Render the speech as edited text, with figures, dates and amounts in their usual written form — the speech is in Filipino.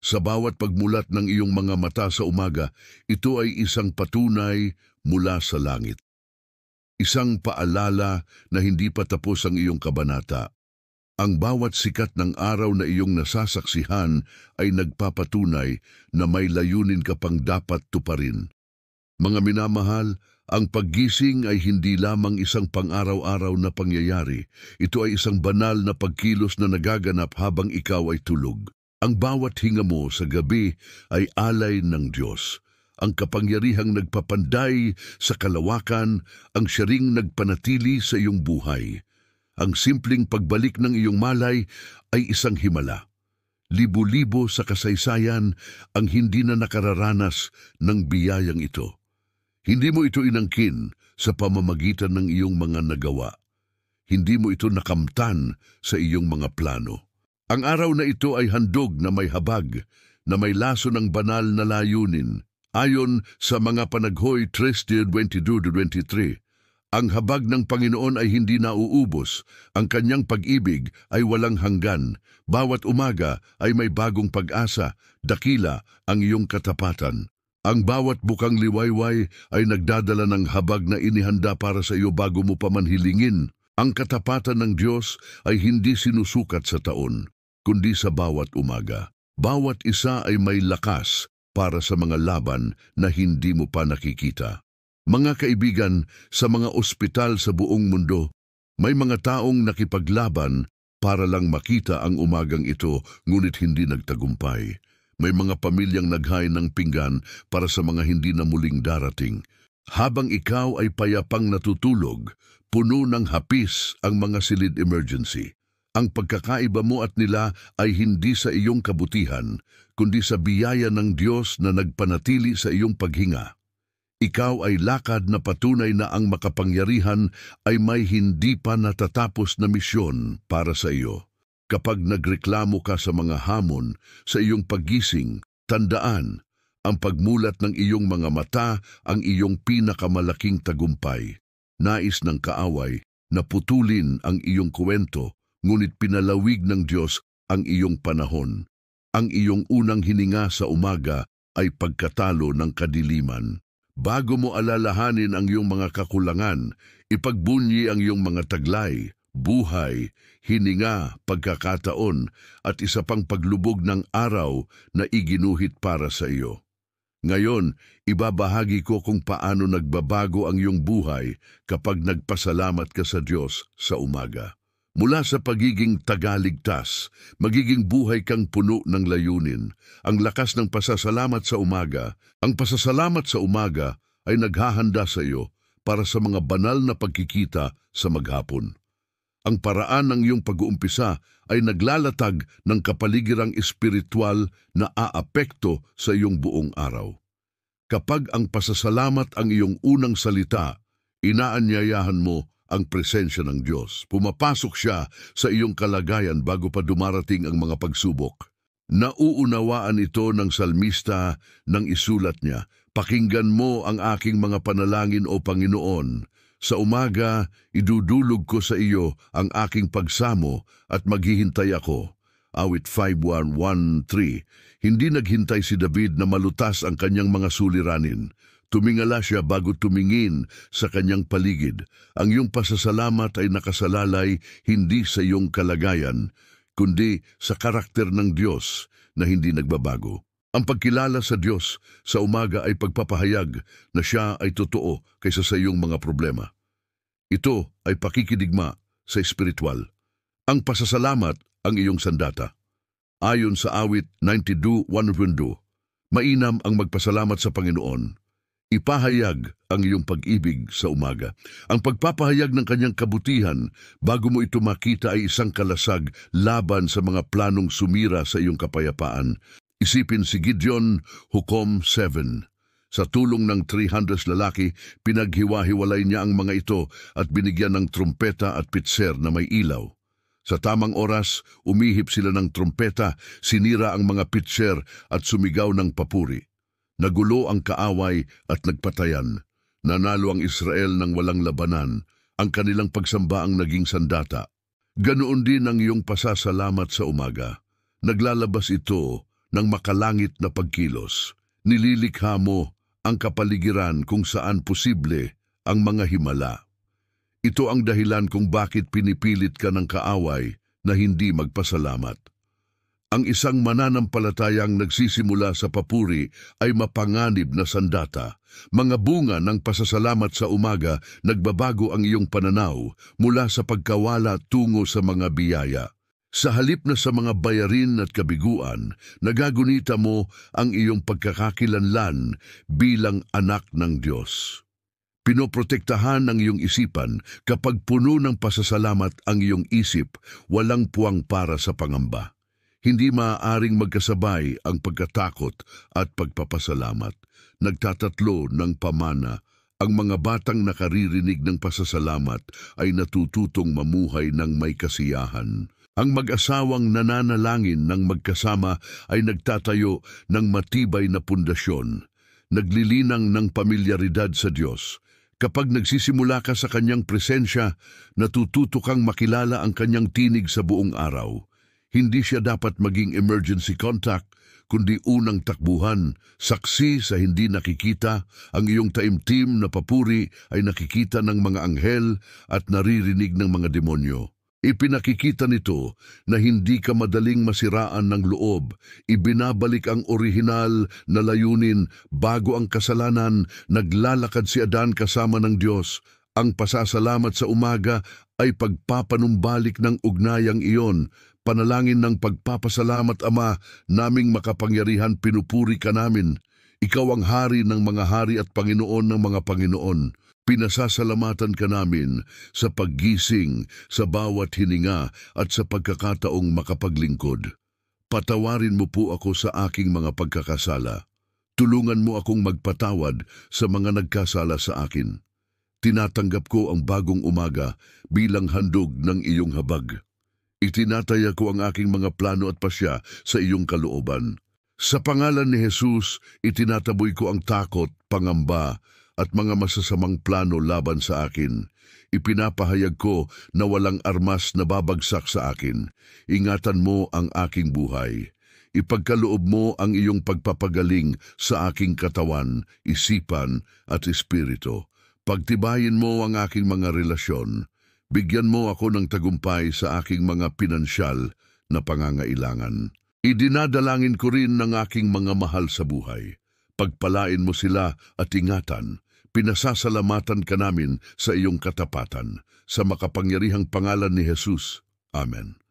Sa bawat pagmulat ng iyong mga mata sa umaga, ito ay isang patunay mula sa langit. Isang paalala na hindi pa tapos ang iyong kabanata. Ang bawat sikat ng araw na iyong nasasaksihan ay nagpapatunay na may layunin ka pang dapat tuparin. Mga minamahal, ang paggising ay hindi lamang isang pang-araw-araw na pangyayari. Ito ay isang banal na pagkilos na nagaganap habang ikaw ay tulog. Ang bawat hinga mo sa gabi ay alay ng Diyos. Ang kapangyarihang nagpapanday sa kalawakan, ang siyang nagpanatili sa iyong buhay. Ang simpleng pagbalik ng iyong malay ay isang himala. Libo-libo sa kasaysayan ang hindi na nakararanas ng biyayang ito. Hindi mo ito inangkin sa pamamagitan ng iyong mga nagawa. Hindi mo ito nakamtan sa iyong mga plano. Ang araw na ito ay handog na may habag, na may laso ng banal na layunin. Ayon sa mga panaghoy 3:22-23, ang habag ng Panginoon ay hindi nauubos. Ang kanyang pag-ibig ay walang hanggan. Bawat umaga ay may bagong pag-asa. Dakila ang iyong katapatan. Ang bawat bukang liwayway ay nagdadala ng habag na inihanda para sa iyo bago mo pa man hilingin. Ang katapatan ng Diyos ay hindi sinusukat sa taon, kundi sa bawat umaga. Bawat isa ay may lakas para sa mga laban na hindi mo pa nakikita. Mga kaibigan, sa mga ospital sa buong mundo, may mga taong nakipaglaban para lang makita ang umagang ito, ngunit hindi nagtagumpay. May mga pamilyang naghain ng pinggan para sa mga hindi na muling darating. Habang ikaw ay payapang natutulog, puno ng hapis ang mga silid emergency. Ang pagkakaiba mo at nila ay hindi sa iyong kabutihan, kundi sa biyaya ng Diyos na nagpanatili sa iyong paghinga. Ikaw ay lakad na patunay na ang makapangyarihan ay may hindi pa natatapos na misyon para sa iyo. Kapag nagreklamo ka sa mga hamon sa iyong paggising, tandaan, ang pagmulat ng iyong mga mata ang iyong pinakamalaking tagumpay. Nais ng kaaway na putulin ang iyong kwento, ngunit pinalawig ng Diyos ang iyong panahon. Ang iyong unang hininga sa umaga ay pagkatalo ng kadiliman. Bago mo alalahanin ang iyong mga kakulangan, ipagbunyi ang iyong mga taglay, buhay, hininga, pagkakataon, at isa pang paglubog ng araw na iginuhit para sa iyo. Ngayon, ibabahagi ko kung paano nagbabago ang iyong buhay kapag nagpasalamat ka sa Diyos sa umaga. Mula sa pagiging tagaligtas, magiging buhay kang puno ng layunin. Ang lakas ng pasasalamat sa umaga, ang pasasalamat sa umaga ay naghahanda sa iyo para sa mga banal na pagkikita sa maghapon. Ang paraan ng iyong pag-uumpisa ay naglalatag ng kapaligirang espiritual na aapekto sa iyong buong araw. Kapag ang pasasalamat ang iyong unang salita, inaanyayahan mo ang presensya ng Diyos. Pumapasok siya sa iyong kalagayan bago pa dumarating ang mga pagsubok. Nauunawaan ito ng salmista nang isulat niya, "Pakinggan mo ang aking mga panalangin o Panginoon. Sa umaga, idudulog ko sa iyo ang aking pagsamo at maghihintay ako." Awit 5:1-3. Hindi naghintay si David na malutas ang kanyang mga suliranin. Tumingala siya bago tumingin sa kanyang paligid. Ang iyong pasasalamat ay nakasalalay hindi sa iyong kalagayan, kundi sa karakter ng Diyos na hindi nagbabago. Ang pagkilala sa Diyos sa umaga ay pagpapahayag na siya ay totoo kaysa sa iyong mga problema. Ito ay pakikidigma sa espiritual. Ang pasasalamat ang iyong sandata. Ayon sa awit 92:1-2, mainam ang magpasalamat sa Panginoon. Ipahayag ang iyong pag-ibig sa umaga. Ang pagpapahayag ng kanyang kabutihan bago mo ito makita ay isang kalasag laban sa mga planong sumira sa iyong kapayapaan. Isipin si Gideon, Hukom 7. Sa tulong ng 300 lalaki, pinaghiwa-hiwalay niya ang mga ito at binigyan ng trumpeta at pitser na may ilaw. Sa tamang oras, umihip sila ng trumpeta, sinira ang mga pitser at sumigaw ng papuri. Nagulo ang kaaway at nagpatayan. Nanalo ang Israel ng walang labanan. Ang kanilang pagsamba ang naging sandata. Ganoon din ang iyong pasasalamat sa umaga. Naglalabas ito ng makalangit na pagkilos. Nililikha mo ang kapaligiran kung saan posible ang mga himala. Ito ang dahilan kung bakit pinipilit ka ng kaaway na hindi magpasalamat. Ang isang mananampalatayang nagsisimula sa papuri ay mapanganib na sandata. Mga bunga ng pasasalamat sa umaga, nagbabago ang iyong pananaw mula sa pagkawala tungo sa mga biyaya. Sa halip na sa mga bayarin at kabiguan, nagagunita mo ang iyong pagkakakilanlan bilang anak ng Diyos. Pinoprotektahan ang iyong isipan kapag puno ng pasasalamat ang iyong isip, walang puwang para sa pangamba. Hindi maaaring magkasabay ang pagkatakot at pagpapasalamat. Nagtatatlo ng pamana. Ang mga batang nakaririnig ng pasasalamat ay natututong mamuhay ng may kasiyahan. Ang mag-asawang nananalangin ng magkasama ay nagtatayo ng matibay na pundasyon. Naglilinang ng pamilyaridad sa Diyos. Kapag nagsisimula ka sa Kanyang presensya, natututo kang makilala ang Kanyang tinig sa buong araw. Hindi siya dapat maging emergency contact, kundi unang takbuhan, saksi sa hindi nakikita. Ang iyong taimtim na papuri ay nakikita ng mga anghel at naririnig ng mga demonyo. Ipinakikita nito na hindi ka madaling masiraan ng loob. Ibinabalik ang orihinal na layunin bago ang kasalanan. Naglalakad si Adan kasama ng Diyos. Ang pasasalamat sa umaga ay pagpapanumbalik ng ugnayang iyon. Panalangin ng pagpapasalamat, Ama, naming makapangyarihan, pinupuri ka namin. Ikaw ang hari ng mga hari at Panginoon ng mga Panginoon. Pinasasalamatan ka namin sa paggising, sa bawat hininga at sa pagkakataong makapaglingkod. Patawarin mo po ako sa aking mga pagkakasala. Tulungan mo akong magpatawad sa mga nagkasala sa akin. Tinatanggap ko ang bagong umaga bilang handog ng iyong habag. Itinataya ko ang aking mga plano at pasya sa iyong kalooban. Sa pangalan ni Jesus, itinataboy ko ang takot, pangamba, at mga masasamang plano laban sa akin. Ipinapahayag ko na walang armas na babagsak sa akin. Ingatan mo ang aking buhay. Ipagkaloob mo ang iyong pagpapagaling sa aking katawan, isipan at espiritu. Pagtibayin mo ang aking mga relasyon. Bigyan mo ako ng tagumpay sa aking mga pinansyal na pangangailangan. Idinadalangin ko rin ng aking mga mahal sa buhay. Pagpalain mo sila at ingatan. Pinasasalamatan ka namin sa iyong katapatan. Sa makapangyarihang pangalan ni Jesus. Amen.